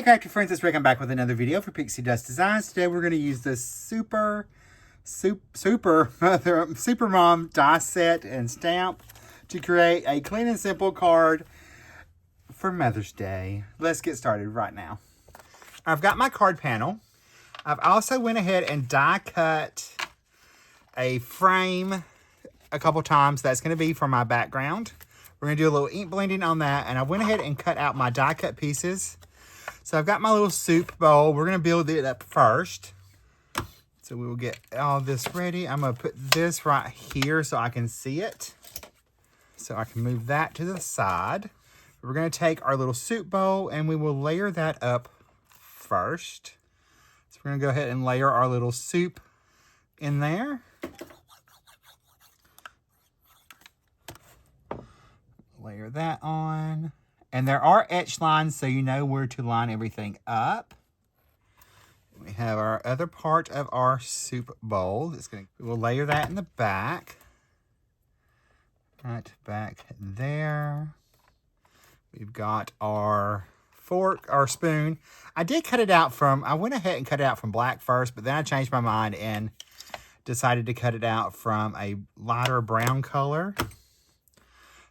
Crafty friends, it's Rick. I'm back with another video for Pixi Dust Designs. Today we're going to use this Super Mom die set and stamp to create a clean and simple card for Mother's Day. Let's get started right now. I've got my card panel. I've also went ahead and die cut a frame a couple times. That's going to be for my background. We're going to do a little ink blending on that, and I went ahead and cut out my die cut pieces. So I've got my little soup bowl. We're going to build it up first. So we will get all this ready. I'm going to put this right here so I can see it. So I can move that to the side. We're going to take our little soup bowl and we will layer that up first. So we're going to go ahead and layer our little soup in there. Layer that on. And there are etch lines so you know where to line everything up. We have our other part of our soup bowl. We'll layer that in the back. Right back there. We've got our fork, our spoon. I went ahead and cut it out from black first, but then I changed my mind and decided to cut it out from a lighter brown color.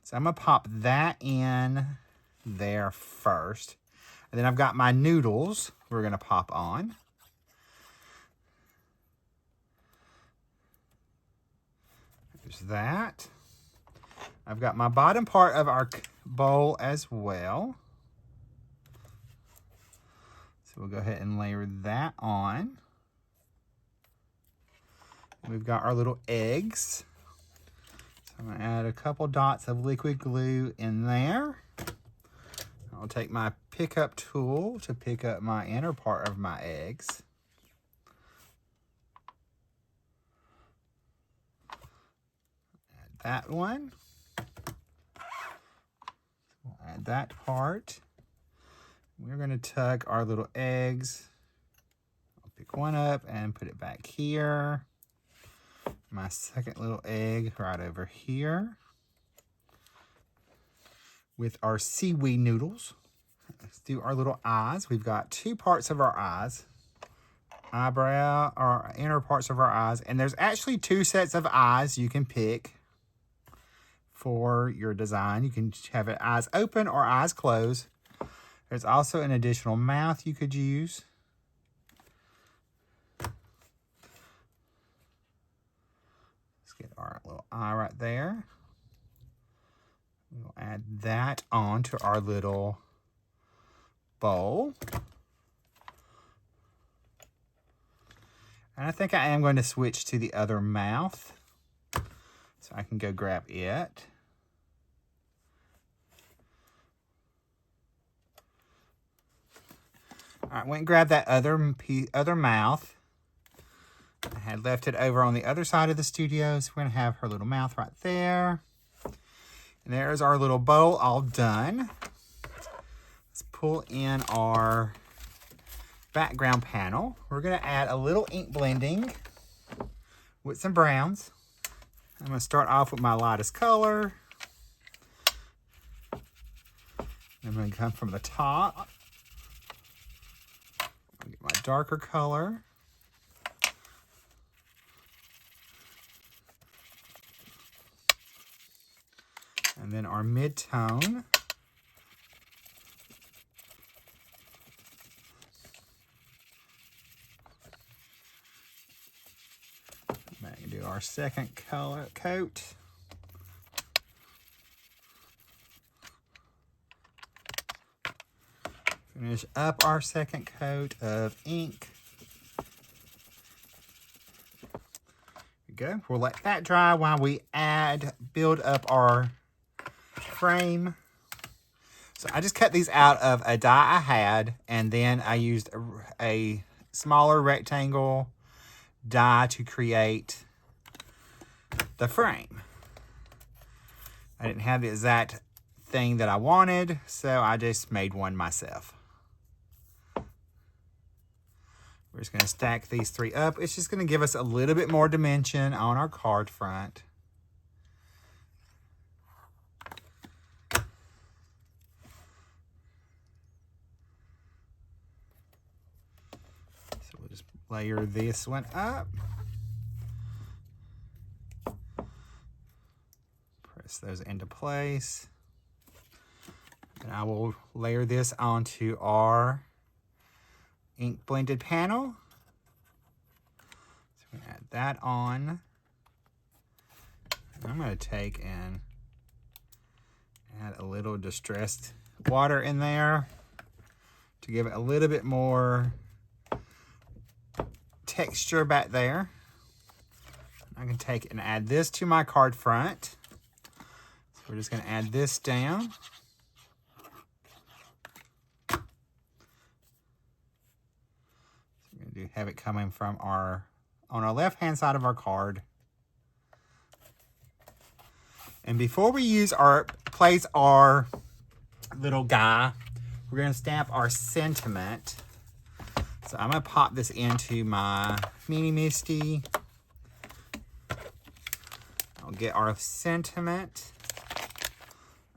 So I'm going to pop that in there first. And then I've got my noodles we're going to pop on. There's that. I've got my bottom part of our bowl as well. So we'll go ahead and layer that on. We've got our little eggs. I'm going to add a couple dots of liquid glue in there. I'll take my pickup tool to pick up my inner part of my eggs. Add that one. We'll add that part. We're going to tuck our little eggs. I'll pick one up and put it back here. My second little egg right over here with our seaweed noodles. Let's do our little eyes. We've got two parts of our eyes, eyebrow, or inner parts of our eyes, and there's actually two sets of eyes you can pick for your design. You can have it eyes open or eyes closed. There's also an additional mouth you could use. Get our little eye right there. We'll add that onto our little bowl. And I think I am going to switch to the other mouth so I can go grab it. All right, went and grabbed that other mouth. I had left it over on the other side of the studio, so we're going to have her little mouth right there. And there's our little bowl all done. Let's pull in our background panel. We're going to add a little ink blending with some browns. I'm going to start off with my lightest color. I'm going to come from the top. I'll get my darker color. And then our mid-tone. Do our second color coat. Finish up our second coat of ink. There we go. We'll let that dry while we build up our frame. So I just cut these out of a die I had, and then I used a smaller rectangle die to create the frame. I didn't have the exact thing that I wanted, so I just made one myself. We're just going to stack these three up. It's just going to give us a little bit more dimension on our card front. layer this one up. Press those into place. And I will layer this onto our ink blended panel. So we add that on. I'm going to take and add a little distressed water in there to give it a little bit more texture back there. I can take and add this to my card front. So we're just going to add this down. So we're going to have it coming from on our left-hand side of our card. And before we place our little guy, we're going to stamp our sentiment. So I'm going to pop this into my Mini Misty. I'll get our sentiment.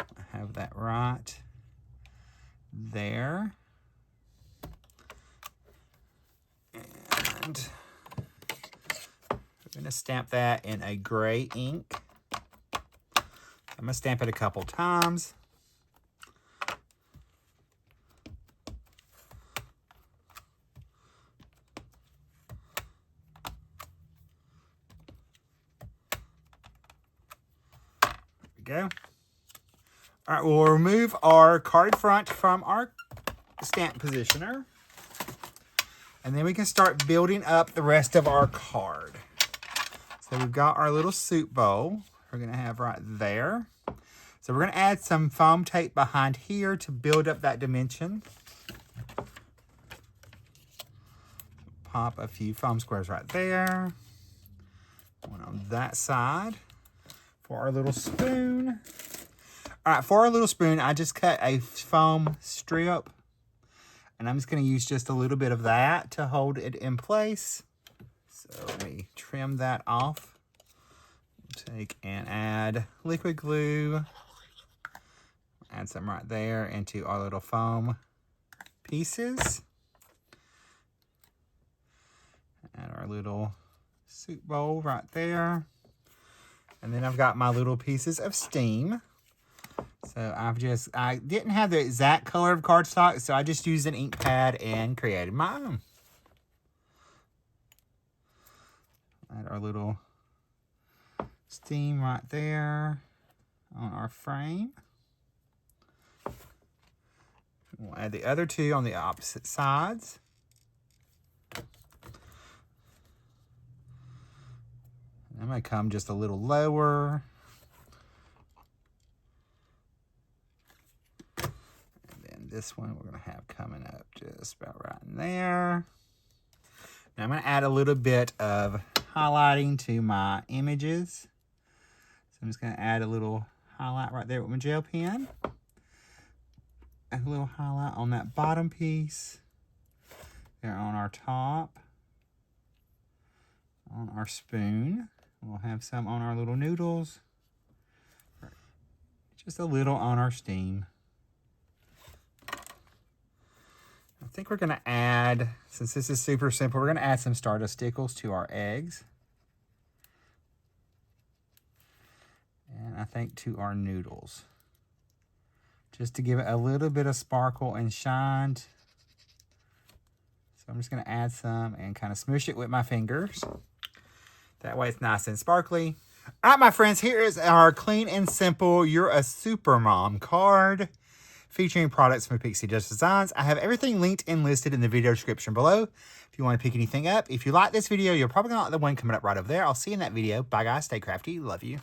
I have that right there. And we're going to stamp that in a gray ink. I'm going to stamp it a couple times. There we go. All right, we'll remove our card front from our stamp positioner. And then we can start building up the rest of our card. So we've got our little soup bowl we're going to have right there. So we're going to add some foam tape behind here to build up that dimension. Pop a few foam squares right there. One on that side. For our little spoon. All right, for our little spoon, I just cut a foam strip. And I'm just going to use just a little bit of that to hold it in place. So let me trim that off. Take and add liquid glue. Add some right there into our little foam pieces. Add our little soup bowl right there. And then I've got my little pieces of steam. So I didn't have the exact color of cardstock, so I just used an ink pad and created my own. Add our little steam right there on our frame. We'll add the other two on the opposite sides. I'm going to come just a little lower. And then this one we're going to have coming up just about right in there. Now I'm going to add a little bit of highlighting to my images. So I'm just going to add a little highlight right there with my gel pen. A little highlight on that bottom piece. There on our top. On our spoon. We'll have some on our little noodles. Just a little on our steam. I think we're going to add, since this is super simple, we're going to add some Stardust stickles to our eggs. And I think to our noodles. Just to give it a little bit of sparkle and shine. So I'm just going to add some and kind of smoosh it with my fingers. That way it's nice and sparkly. All right, my friends, here is our clean and simple You're a Super Mom card featuring products from Pixi Dust Designs. I have everything linked and listed in the video description below if you want to pick anything up. If you like this video, you're probably going to like the one coming up right over there. I'll see you in that video. Bye, guys. Stay crafty. Love you.